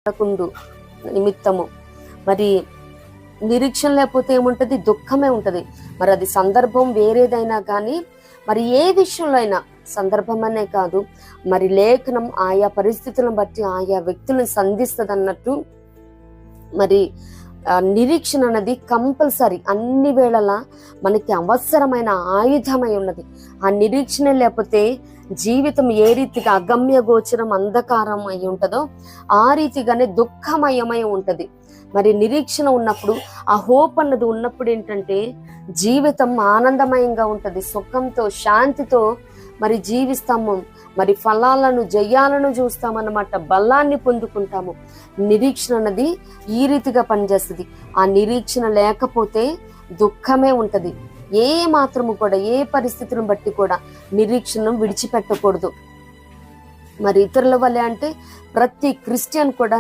పడకుండు నిమిత్తము. మరి నిరీక్షణ లేకపోతే ఏముంటది? దుఃఖమే ఉంటది. మరి అది సందర్భం వేరేదైనా కానీ, మరి ఏ విషయంలో అయినా, సందర్భం అనే కాదు, మరి లేఖనం ఆయా పరిస్థితులను బట్టి ఆయా వ్యక్తులను సంధిస్తుంది అన్నట్టు, మరి నిరీక్షణ అనేది కంపల్సరీ అన్ని వేళలా మనకి అవసరమైన ఆయుధమై ఉన్నది. ఆ నిరీక్షణ లేకపోతే జీవితం ఏ రీతిగా అగమ్య గోచరం అంధకారం అయి ఉంటుందో ఆ రీతిగానే దుఃఖమయమై ఉంటది. మరి నిరీక్షణ ఉన్నప్పుడు, ఆ హోప్ అన్నది ఉన్నప్పుడు ఏంటంటే జీవితం ఆనందమయంగా ఉంటది, సుఖంతో శాంతితో మరి జీవిస్తాము. మరి ఫలాలను జయాలను చూస్తామన్నమాట, బలాన్ని పొందుకుంటాము. నిరీక్షణ అన్నది ఈ రీతిగా పనిచేస్తుంది. ఆ నిరీక్షణ లేకపోతే దుఃఖమే ఉంటది. ఏ మాత్రము కూడా, ఏ పరిస్థితులను బట్టి కూడా నిరీక్షణను విడిచిపెట్టకూడదు. మరి ఇతరుల వల్లే అంటే ప్రతి క్రిస్టియన్ కూడా